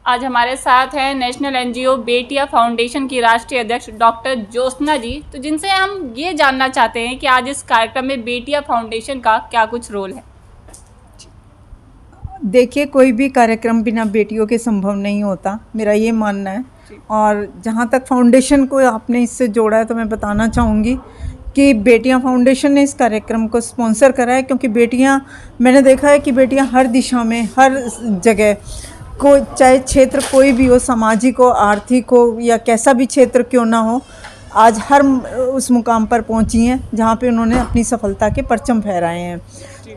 आज हमारे साथ हैं नेशनल एनजीओ बेटिया फाउंडेशन की राष्ट्रीय अध्यक्ष डॉक्टर ज्योत्सना जी, तो जिनसे हम ये जानना चाहते हैं कि आज इस कार्यक्रम में बेटिया फाउंडेशन का क्या कुछ रोल है। देखिए, कोई भी कार्यक्रम बिना बेटियों के संभव नहीं होता, मेरा ये मानना है। और जहाँ तक फाउंडेशन को आपने इससे जोड़ा है तो मैं बताना चाहूँगी कि बेटियां फाउंडेशन ने इस कार्यक्रम को स्पॉन्सर करा है, क्योंकि बेटियां, मैंने देखा है कि बेटियां हर दिशा में, हर जगह को, चाहे क्षेत्र कोई भी हो, सामाजिक हो, आर्थिक हो, या कैसा भी क्षेत्र क्यों ना हो, आज हर उस मुकाम पर पहुंची हैं जहां पे उन्होंने अपनी सफलता के परचम फहराए हैं।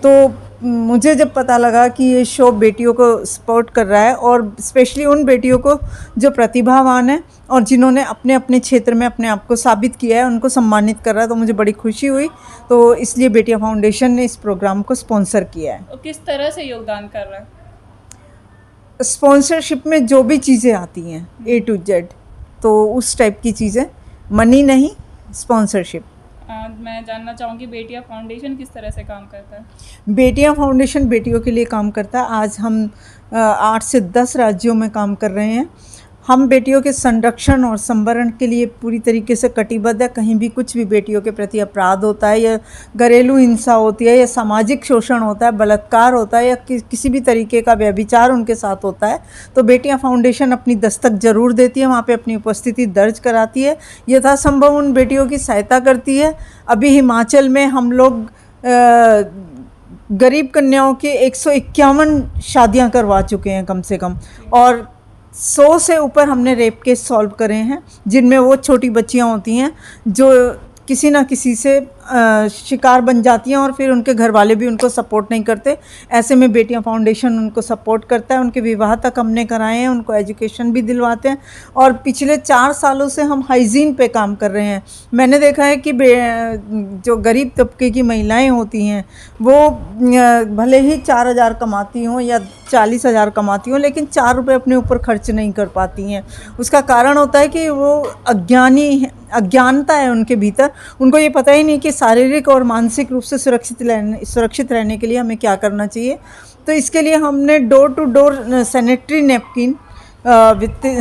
तो मुझे जब पता लगा कि ये शो बेटियों को सपोर्ट कर रहा है, और स्पेशली उन बेटियों को जो प्रतिभावान है और जिन्होंने अपने अपने क्षेत्र में अपने आप को साबित किया है, उनको सम्मानित कर रहा है, तो मुझे बड़ी खुशी हुई। तो इसलिए बेटिया फाउंडेशन ने इस प्रोग्राम को स्पॉन्सर किया है। तो किस तरह से योगदान कर रहा है? स्पॉन्सरशिप में जो भी चीज़ें आती हैं A to Z, तो उस टाइप की चीज़ें, मनी नहीं, स्पॉन्सरशिप। मैं जानना चाहूँगी बेटिया फाउंडेशन किस तरह से काम करता है? बेटियां फाउंडेशन बेटियों के लिए काम करता है। आज हम 8 से 10 राज्यों में काम कर रहे हैं। हम बेटियों के संरक्षण और संवरण के लिए पूरी तरीके से कटिबद्ध है। कहीं भी कुछ भी बेटियों के प्रति अपराध होता है, या घरेलू हिंसा होती है, या सामाजिक शोषण होता है, बलात्कार होता है, या किसी भी तरीके का व्यभिचार उनके साथ होता है, तो बेटियां फाउंडेशन अपनी दस्तक जरूर देती है, वहाँ पे अपनी उपस्थिति दर्ज कराती है, यथासंभव उन बेटियों की सहायता करती है। अभी हिमाचल में हम लोग गरीब कन्याओं के 151 शादियां करवा चुके हैं कम से कम, और 100 से ऊपर हमने रेप केस सॉल्व करे हैं, जिनमें वो छोटी बच्चियां होती हैं जो किसी ना किसी से शिकार बन जाती हैं, और फिर उनके घर वाले भी उनको सपोर्ट नहीं करते। ऐसे में बेटियां फाउंडेशन उनको सपोर्ट करता है। उनके विवाह तक हमने कराए हैं, उनको एजुकेशन भी दिलवाते हैं, और पिछले 4 सालों से हम हाइजीन पे काम कर रहे हैं। मैंने देखा है कि जो गरीब तबके की महिलाएं होती हैं, वो भले ही 4,000 कमाती हों या 40,000 कमाती हों, लेकिन 4 रुपये अपने ऊपर खर्च नहीं कर पाती हैं। उसका कारण होता है कि वो अज्ञानता है उनके भीतर। उनको ये पता ही नहीं कि शारीरिक और मानसिक रूप से सुरक्षित रहने के लिए हमें क्या करना चाहिए। तो इसके लिए हमने door to door sanitary napkin,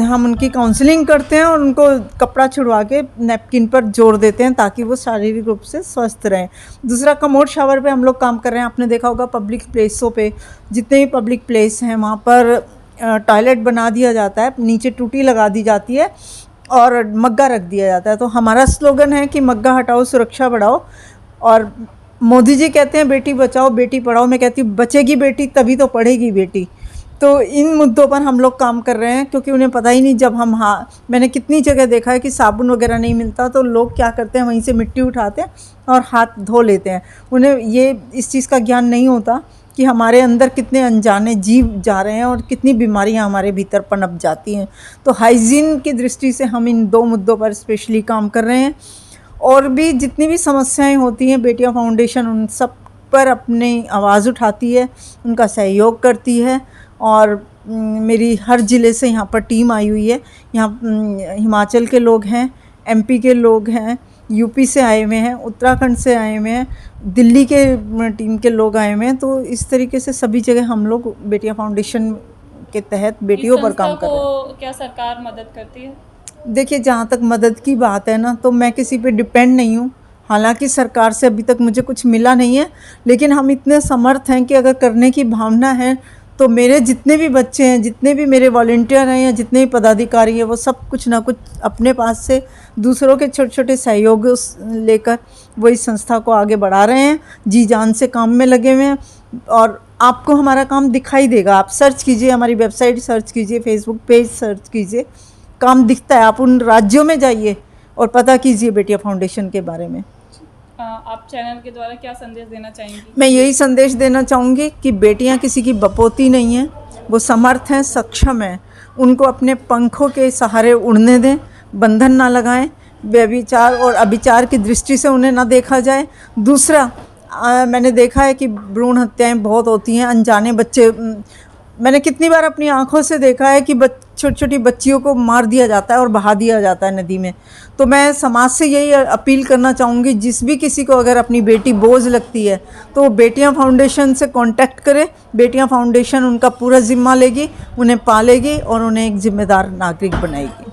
हम उनकी काउंसलिंग करते हैं और उनको कपड़ा छुड़वा के नैपकिन पर जोर देते हैं, ताकि वो शारीरिक रूप से स्वस्थ रहें। दूसरा, कमोड शावर पे हम लोग काम कर रहे हैं। आपने देखा होगा पब्लिक प्लेसों पे, जितने भी पब्लिक प्लेस हैं वहाँ पर टॉयलेट बना दिया जाता है, नीचे टूटी लगा दी जाती है और मग्गा रख दिया जाता है। तो हमारा स्लोगन है कि मग्गा हटाओ, सुरक्षा बढ़ाओ। और मोदी जी कहते हैं बेटी बचाओ बेटी पढ़ाओ, मैं कहती हूँ बचेगी बेटी तभी तो पढ़ेगी बेटी। तो इन मुद्दों पर हम लोग काम कर रहे हैं, क्योंकि उन्हें पता ही नहीं, जब हम मैंने कितनी जगह देखा है कि साबुन वगैरह नहीं मिलता, तो लोग क्या करते हैं, वहीं से मिट्टी उठाते हैं और हाथ धो लेते हैं। उन्हें ये इस चीज़ का ज्ञान नहीं होता कि हमारे अंदर कितने अनजाने जीव जा रहे हैं और कितनी बीमारियां हमारे भीतर पनप जाती हैं। तो हाइजीन की दृष्टि से हम इन 2 मुद्दों पर स्पेशली काम कर रहे हैं। और भी जितनी भी समस्याएं होती हैं, बेटिया फाउंडेशन उन सब पर अपनी आवाज़ उठाती है, उनका सहयोग करती है। और मेरी हर ज़िले से यहाँ पर टीम आई हुई है। यहाँ हिमाचल के लोग हैं, MP के लोग हैं, UP से आए हुए हैं, उत्तराखंड से आए हुए हैं, दिल्ली के टीम के लोग आए हुए हैं। तो इस तरीके से सभी जगह हम लोग बेटिया फाउंडेशन के तहत बेटियों पर काम कर रहे हैं। क्या सरकार मदद करती है? देखिए, जहाँ तक मदद की बात है ना, तो मैं किसी पे डिपेंड नहीं हूँ। हालांकि सरकार से अभी तक मुझे कुछ मिला नहीं है, लेकिन हम इतने समर्थ हैं कि अगर करने की भावना है तो मेरे जितने भी बच्चे हैं, जितने भी मेरे वॉलंटियर हैं, या जितने भी पदाधिकारी हैं, वो सब कुछ ना कुछ अपने पास से दूसरों के छोटे छोटे सहयोग लेकर वो इस संस्था को आगे बढ़ा रहे हैं। जी जान से काम में लगे हुए हैं, और आपको हमारा काम दिखाई देगा। आप सर्च कीजिए, हमारी वेबसाइट सर्च कीजिए, फेसबुक पेज सर्च कीजिए, काम दिखता है। आप उन राज्यों में जाइए और पता कीजिए बेटिया फाउंडेशन के बारे में। आप चैनल के द्वारा क्या संदेश देना चाहेंगी? मैं यही संदेश देना चाहूँगी कि बेटियां किसी की बपोती नहीं हैं, वो समर्थ हैं, सक्षम हैं। उनको अपने पंखों के सहारे उड़ने दें, बंधन ना लगाएं, व्यभिचार और अभिचार की दृष्टि से उन्हें ना देखा जाए। दूसरा, मैंने देखा है कि भ्रूण हत्याएं बहुत होती हैं, अनजाने बच्चे मैंने कितनी बार अपनी आंखों से देखा है कि छोटी छोटी बच्चियों को मार दिया जाता है और बहा दिया जाता है नदी में। तो मैं समाज से यही अपील करना चाहूँगी, जिस भी किसी को अगर अपनी बेटी बोझ लगती है तो वो बेटियां फाउंडेशन से कांटेक्ट करे। बेटियां फाउंडेशन उनका पूरा जिम्मा लेगी, उन्हें पालेगी और उन्हें एक जिम्मेदार नागरिक बनाएगी।